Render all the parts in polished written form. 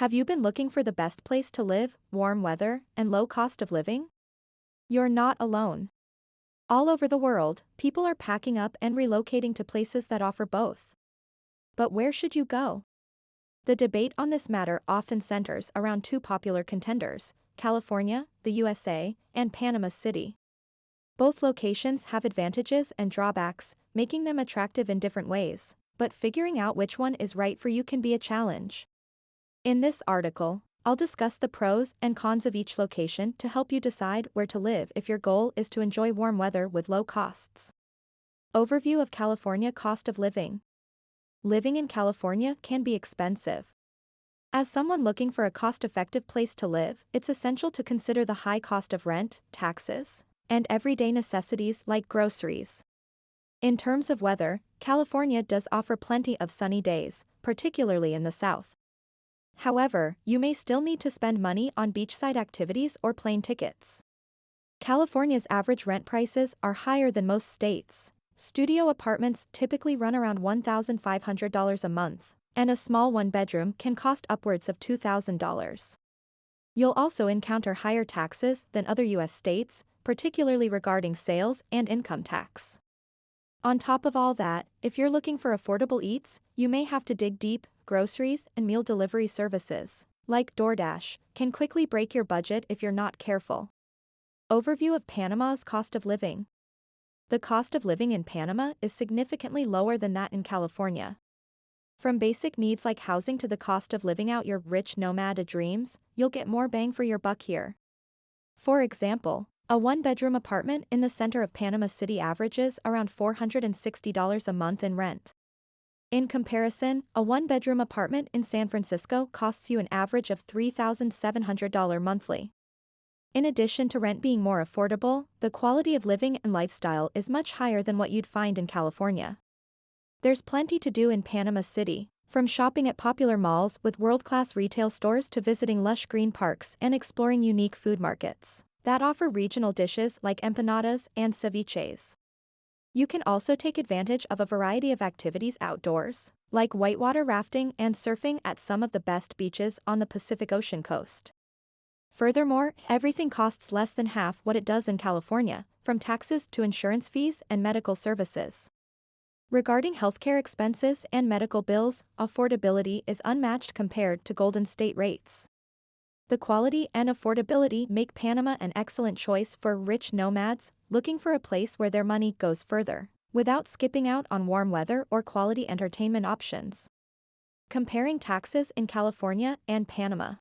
Have you been looking for the best place to live, warm weather, and low cost of living? You're not alone. All over the world, people are packing up and relocating to places that offer both. But where should you go? The debate on this matter often centers around two popular contenders: California, the USA, and Panama City. Both locations have advantages and drawbacks, making them attractive in different ways, but figuring out which one is right for you can be a challenge. In this article, I'll discuss the pros and cons of each location to help you decide where to live if your goal is to enjoy warm weather with low costs. Overview of California cost of living. Living in California can be expensive. As someone looking for a cost-effective place to live, it's essential to consider the high cost of rent, taxes, and everyday necessities like groceries. In terms of weather, California does offer plenty of sunny days, particularly in the south. However, you may still need to spend money on beachside activities or plane tickets. California's average rent prices are higher than most states. Studio apartments typically run around $1,500 a month, and a small one-bedroom can cost upwards of $2,000. You'll also encounter higher taxes than other U.S. states, particularly regarding sales and income tax. On top of all that, if you're looking for affordable eats, you may have to dig deep. Groceries and meal delivery services, like DoorDash, can quickly break your budget if you're not careful. Overview of Panama's cost of living. The cost of living in Panama is significantly lower than that in California. From basic needs like housing to the cost of living out your rich nomad dreams, you'll get more bang for your buck here. For example, a one-bedroom apartment in the center of Panama City averages around $460 a month in rent. In comparison, a one-bedroom apartment in San Francisco costs you an average of $3,700 monthly. In addition to rent being more affordable, the quality of living and lifestyle is much higher than what you'd find in California. There's plenty to do in Panama City, from shopping at popular malls with world-class retail stores to visiting lush green parks and exploring unique food markets that offer regional dishes like empanadas and ceviches. You can also take advantage of a variety of activities outdoors, like whitewater rafting and surfing at some of the best beaches on the Pacific Ocean coast. Furthermore, everything costs less than half what it does in California, from taxes to insurance fees and medical services. Regarding healthcare expenses and medical bills, affordability is unmatched compared to Golden State rates. The quality and affordability make Panama an excellent choice for rich nomads looking for a place where their money goes further, without skipping out on warm weather or quality entertainment options. Comparing taxes in California and Panama.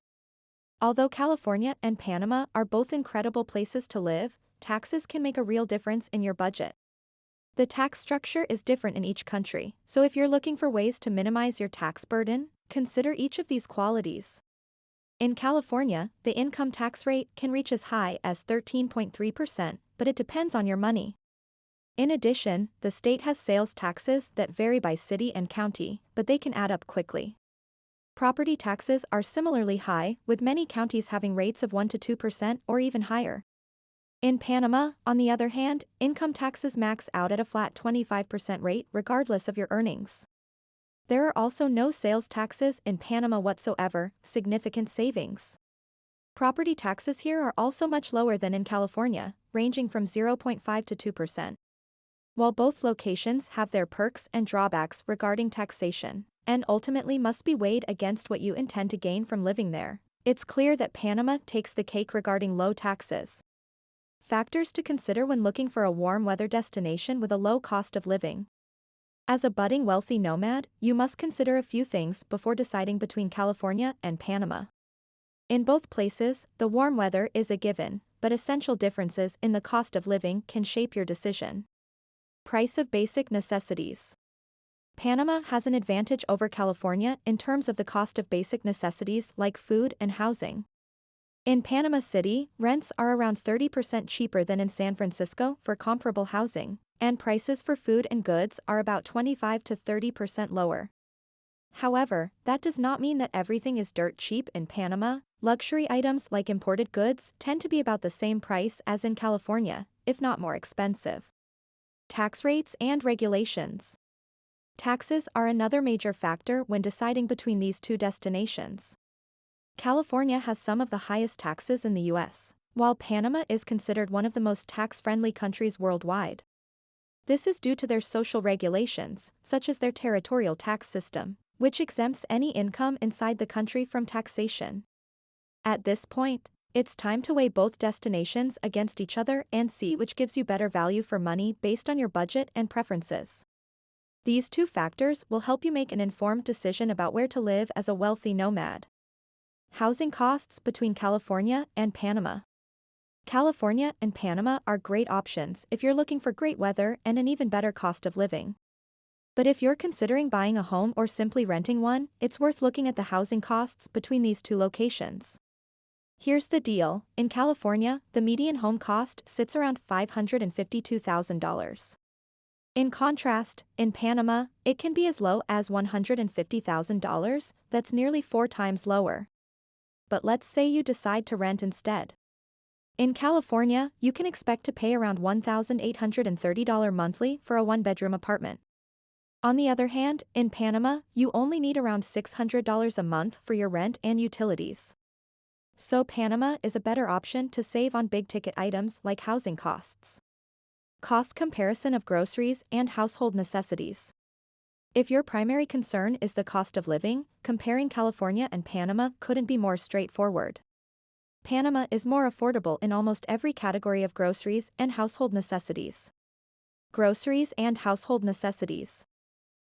Although California and Panama are both incredible places to live, taxes can make a real difference in your budget. The tax structure is different in each country, so if you're looking for ways to minimize your tax burden, consider each of these qualities. In California, the income tax rate can reach as high as 13.3%, but it depends on your money. In addition, the state has sales taxes that vary by city and county, but they can add up quickly. Property taxes are similarly high, with many counties having rates of 1 to 2% or even higher. In Panama, on the other hand, income taxes max out at a flat 25% rate regardless of your earnings. There are also no sales taxes in Panama whatsoever, significant savings. Property taxes here are also much lower than in California, ranging from 0.5 to 2%. While both locations have their perks and drawbacks regarding taxation, and ultimately must be weighed against what you intend to gain from living there, it's clear that Panama takes the cake regarding low taxes. Factors to consider when looking for a warm weather destination with a low cost of living. As a budding wealthy nomad, you must consider a few things before deciding between California and Panama. In both places, the warm weather is a given, but essential differences in the cost of living can shape your decision. Price of basic necessities. Panama has an advantage over California in terms of the cost of basic necessities like food and housing. In Panama City, rents are around 30% cheaper than in San Francisco for comparable housing, and prices for food and goods are about 25 to 30% lower. However, that does not mean that everything is dirt cheap in Panama. Luxury items like imported goods tend to be about the same price as in California, if not more expensive. Tax rates and regulations. Taxes are another major factor when deciding between these two destinations. California has some of the highest taxes in the US, while Panama is considered one of the most tax-friendly countries worldwide. This is due to their social regulations, such as their territorial tax system, which exempts any income inside the country from taxation. At this point, it's time to weigh both destinations against each other and see which gives you better value for money based on your budget and preferences. These two factors will help you make an informed decision about where to live as a wealthy nomad. Housing costs between California and Panama. California and Panama are great options if you're looking for great weather and an even better cost of living. But if you're considering buying a home or simply renting one, it's worth looking at the housing costs between these two locations. Here's the deal: in California, the median home cost sits around $552,000. In contrast, in Panama, it can be as low as $150,000, that's nearly 4 times lower. But let's say you decide to rent instead. In California, you can expect to pay around $1,830 monthly for a one-bedroom apartment. On the other hand, in Panama, you only need around $600 a month for your rent and utilities. So Panama is a better option to save on big-ticket items like housing costs. Cost comparison of groceries and household necessities. If your primary concern is the cost of living, comparing California and Panama couldn't be more straightforward. Panama is more affordable in almost every category of groceries and household necessities. Groceries and household necessities.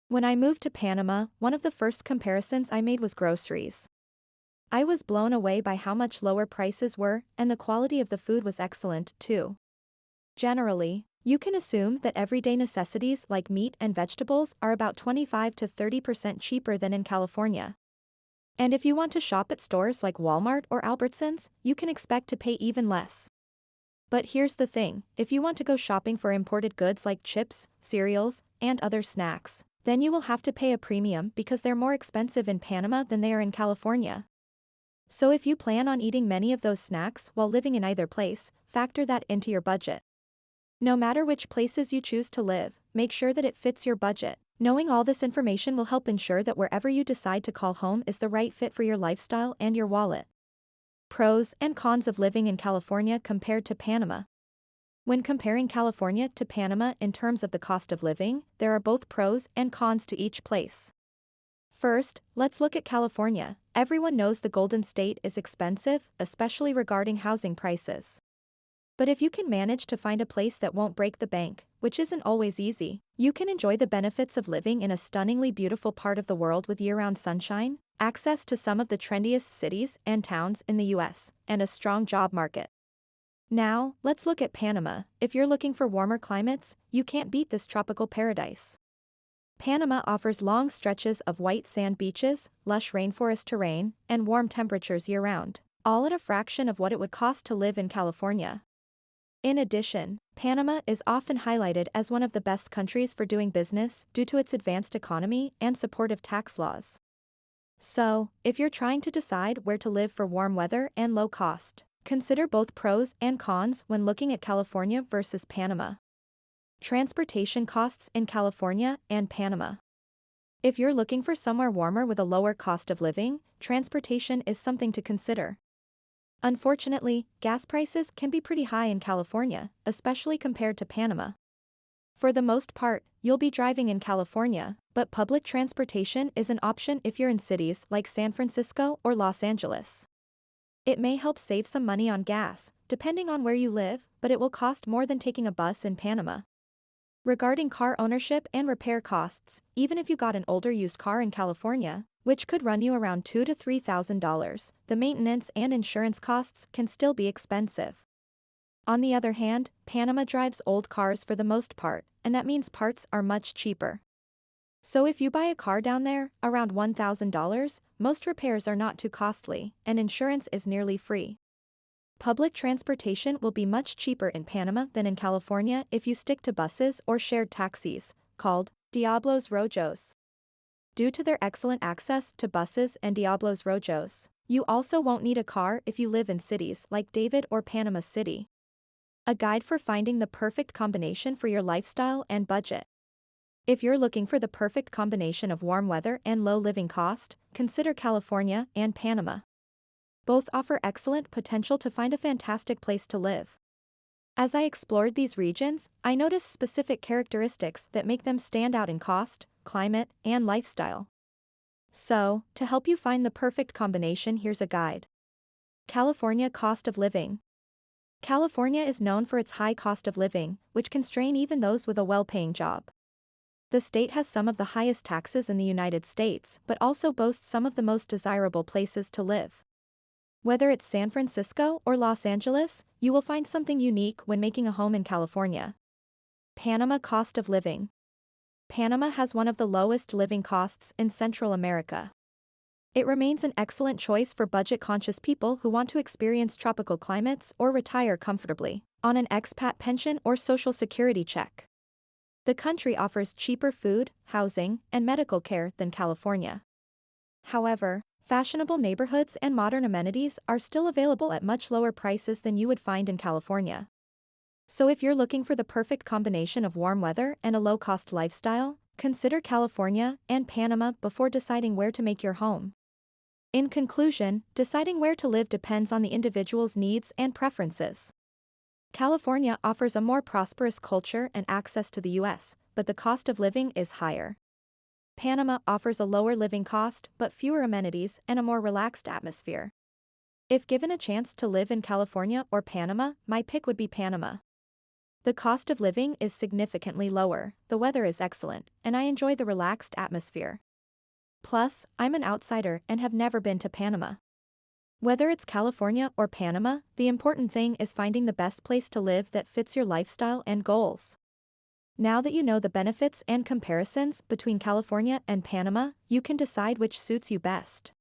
When I moved to Panama, one of the first comparisons I made was groceries. I was blown away by how much lower prices were, and the quality of the food was excellent, too. Generally, you can assume that everyday necessities like meat and vegetables are about 25 to 30% cheaper than in California. And if you want to shop at stores like Walmart or Albertsons, you can expect to pay even less. But here's the thing: if you want to go shopping for imported goods like chips, cereals, and other snacks, then you will have to pay a premium because they're more expensive in Panama than they are in California. So if you plan on eating many of those snacks while living in either place, factor that into your budget. No matter which places you choose to live, make sure that it fits your budget. Knowing all this information will help ensure that wherever you decide to call home is the right fit for your lifestyle and your wallet. Pros and cons of living in California compared to Panama. When comparing California to Panama in terms of the cost of living, there are both pros and cons to each place. First, let's look at California. Everyone knows the Golden State is expensive, especially regarding housing prices. But if you can manage to find a place that won't break the bank, which isn't always easy, you can enjoy the benefits of living in a stunningly beautiful part of the world with year-round sunshine, access to some of the trendiest cities and towns in the US, and a strong job market. Now, let's look at Panama. If you're looking for warmer climates, you can't beat this tropical paradise. Panama offers long stretches of white sand beaches, lush rainforest terrain, and warm temperatures year-round, all at a fraction of what it would cost to live in California. In addition, Panama is often highlighted as one of the best countries for doing business due to its advanced economy and supportive tax laws. So, if you're trying to decide where to live for warm weather and low cost, consider both pros and cons when looking at California versus Panama. Transportation costs in California and Panama. If you're looking for somewhere warmer with a lower cost of living, transportation is something to consider. Unfortunately, gas prices can be pretty high in California, especially compared to Panama. For the most part, you'll be driving in California, but public transportation is an option if you're in cities like San Francisco or Los Angeles. It may help save some money on gas, depending on where you live, but it will cost more than taking a bus in Panama. Regarding car ownership and repair costs, even if you got an older used car in California, which could run you around $2,000 to $3,000, the maintenance and insurance costs can still be expensive. On the other hand, Panama drives old cars for the most part, and that means parts are much cheaper. So if you buy a car down there, around $1,000, most repairs are not too costly, and insurance is nearly free. Public transportation will be much cheaper in Panama than in California if you stick to buses or shared taxis, called Diablos Rojos. Due to their excellent access to buses and Diablos Rojos, you also won't need a car if you live in cities like David or Panama City. A guide for finding the perfect combination for your lifestyle and budget. If you're looking for the perfect combination of warm weather and low living cost, consider California and Panama. Both offer excellent potential to find a fantastic place to live. As I explored these regions, I noticed specific characteristics that make them stand out in cost, climate, and lifestyle. So, to help you find the perfect combination, here's a guide. California cost of living. California is known for its high cost of living, which can strain even those with a well-paying job. The state has some of the highest taxes in the United States, but also boasts some of the most desirable places to live. Whether it's San Francisco or Los Angeles, you will find something unique when making a home in California. Panama cost of living. Panama has one of the lowest living costs in Central America. It remains an excellent choice for budget-conscious people who want to experience tropical climates or retire comfortably on an expat pension or social security check. The country offers cheaper food, housing, and medical care than California. However, fashionable neighborhoods and modern amenities are still available at much lower prices than you would find in California. So if you're looking for the perfect combination of warm weather and a low-cost lifestyle, consider California and Panama before deciding where to make your home. In conclusion, deciding where to live depends on the individual's needs and preferences. California offers a more prosperous culture and access to the U.S., but the cost of living is higher. Panama offers a lower living cost but fewer amenities and a more relaxed atmosphere. If given a chance to live in California or Panama, my pick would be Panama. The cost of living is significantly lower, the weather is excellent, and I enjoy the relaxed atmosphere. Plus, I'm an outsider and have never been to Panama. Whether it's California or Panama, the important thing is finding the best place to live that fits your lifestyle and goals. Now that you know the benefits and comparisons between California and Panama, you can decide which suits you best.